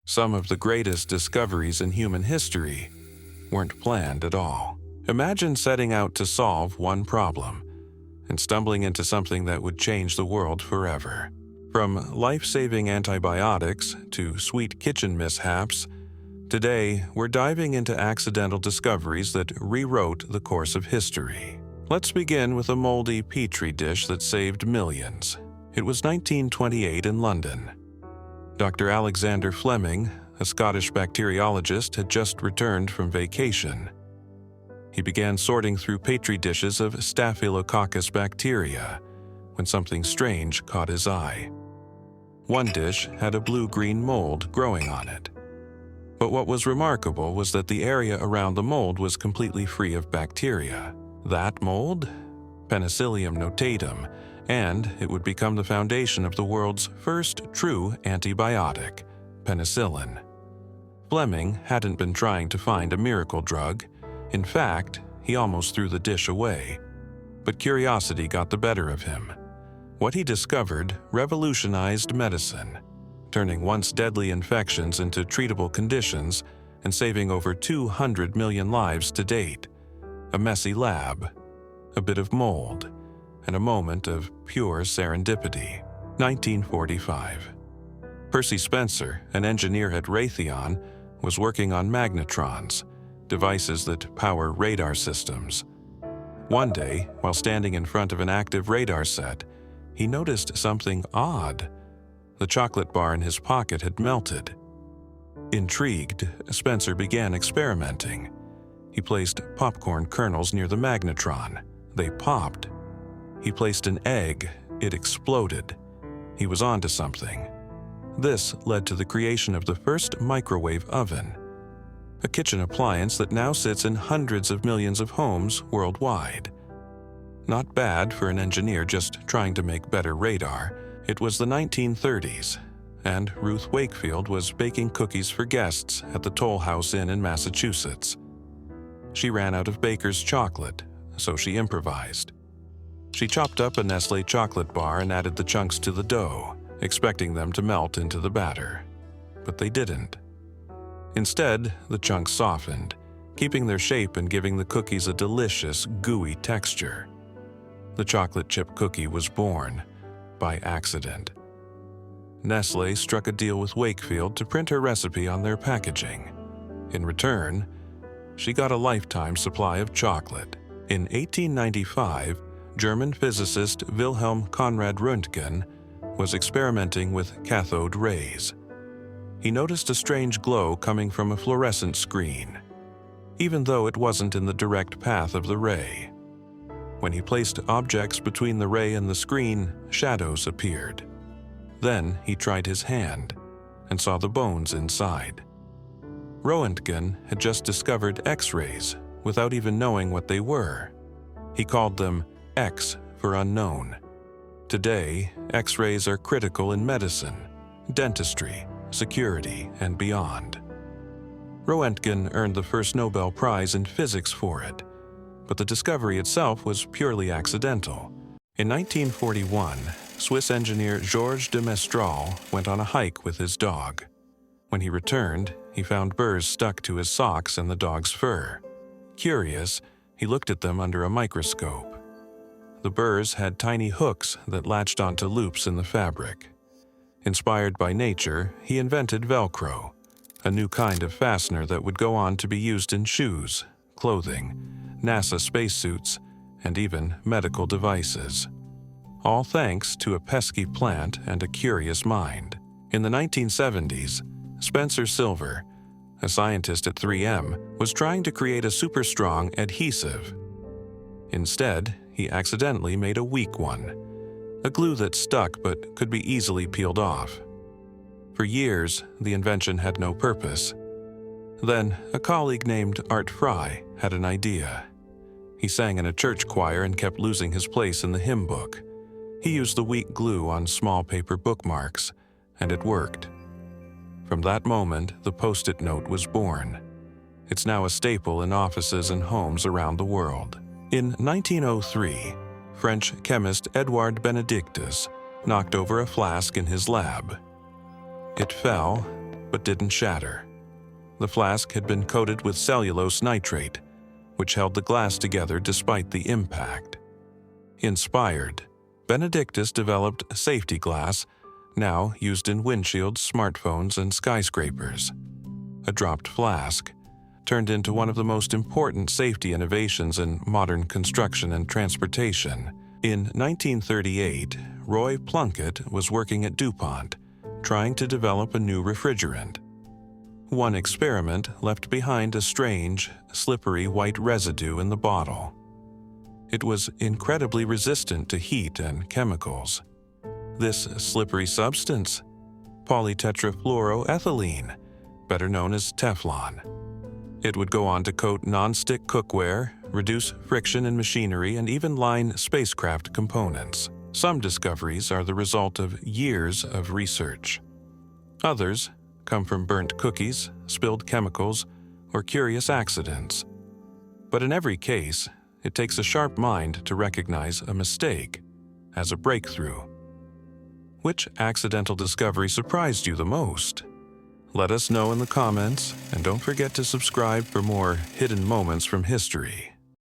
Some of the greatest discoveries in human history weren't planned at all. Imagine setting out to solve one problem and stumbling into something that would change the world forever. From life-saving antibiotics to sweet kitchen mishaps, today we're diving into accidental discoveries that rewrote the course of history. Let's begin with a moldy petri dish that saved millions. It was 1928 in London. Dr. Alexander Fleming, a Scottish bacteriologist, had just returned from vacation. He began sorting through petri dishes of Staphylococcus bacteria when something strange caught his eye. One dish had a blue-green mold growing on it. But what was remarkable was that the area around the mold was completely free of bacteria. That mold? Penicillium notatum, and it would become the foundation of the world's first true antibiotic, penicillin. Fleming hadn't been trying to find a miracle drug. In fact, he almost threw the dish away. But curiosity got the better of him. What he discovered revolutionized medicine, turning once deadly infections into treatable conditions and saving over 200 million lives to date. A messy lab, a bit of mold, and a moment of pure serendipity. 1945. Percy Spencer, an engineer at Raytheon, was working on magnetrons, devices that power radar systems. One day, while standing in front of an active radar set, he noticed something odd. The chocolate bar in his pocket had melted. Intrigued, Spencer began experimenting. He placed popcorn kernels near the magnetron. They popped. He placed an egg. It exploded. He was onto something. This led to the creation of the first microwave oven, a kitchen appliance that now sits in hundreds of millions of homes worldwide. Not bad for an engineer just trying to make better radar. It was the 1930s, and Ruth Wakefield was baking cookies for guests at the Toll House Inn in Massachusetts. She ran out of baker's chocolate, so she improvised. She chopped up a Nestlé chocolate bar and added the chunks to the dough, expecting them to melt into the batter. But they didn't. Instead, the chunks softened, keeping their shape and giving the cookies a delicious, gooey texture. The chocolate chip cookie was born by accident. Nestlé struck a deal with Wakefield to print her recipe on their packaging. In return, she got a lifetime supply of chocolate. In 1895, German physicist Wilhelm Conrad Röntgen was experimenting with cathode rays. He noticed a strange glow coming from a fluorescent screen, even though it wasn't in the direct path of the ray. When he placed objects between the ray and the screen, shadows appeared. Then he tried his hand and saw the bones inside. Röntgen had just discovered X-rays without even knowing what they were. He called them X for unknown. Today, X-rays are critical in medicine, dentistry, security, and beyond. Röntgen earned the first Nobel Prize in physics for it, but the discovery itself was purely accidental. In 1941, Swiss engineer Georges de Mestral went on a hike with his dog. When he returned, he found burrs stuck to his socks and the dog's fur. Curious, he looked at them under a microscope. The burrs had tiny hooks that latched onto loops in the fabric. Inspired by nature, he invented Velcro, a new kind of fastener that would go on to be used in shoes, clothing, NASA spacesuits, and even medical devices. All thanks to a pesky plant and a curious mind. In the 1970s, Spencer Silver, a scientist at 3M, was trying to create a super strong adhesive. Instead, he accidentally made a weak one, a glue that stuck but could be easily peeled off. For years, the invention had no purpose. Then, a colleague named Art Fry had an idea. He sang in a church choir and kept losing his place in the hymn book. He used the weak glue on small paper bookmarks, and it worked. From that moment, the Post-it note was born. It's now a staple in offices and homes around the world. In 1903, French chemist Edouard Benedictus knocked over a flask in his lab. It fell, but didn't shatter. The flask had been coated with cellulose nitrate, which held the glass together despite the impact. Inspired, Benedictus developed safety glass, now used in windshields, smartphones, and skyscrapers. A dropped flask turned into one of the most important safety innovations in modern construction and transportation. In 1938, Roy Plunkett was working at DuPont, trying to develop a new refrigerant. One experiment left behind a strange, slippery white residue in the bottle. It was incredibly resistant to heat and chemicals. This slippery substance, polytetrafluoroethylene, better known as Teflon. It would go on to coat non-stick cookware, reduce friction in machinery, and even line spacecraft components. Some discoveries are the result of years of research. Others come from burnt cookies, spilled chemicals, or curious accidents. But in every case, it takes a sharp mind to recognize a mistake as a breakthrough. Which accidental discovery surprised you the most? Let us know in the comments, and don't forget to subscribe for more hidden moments from history.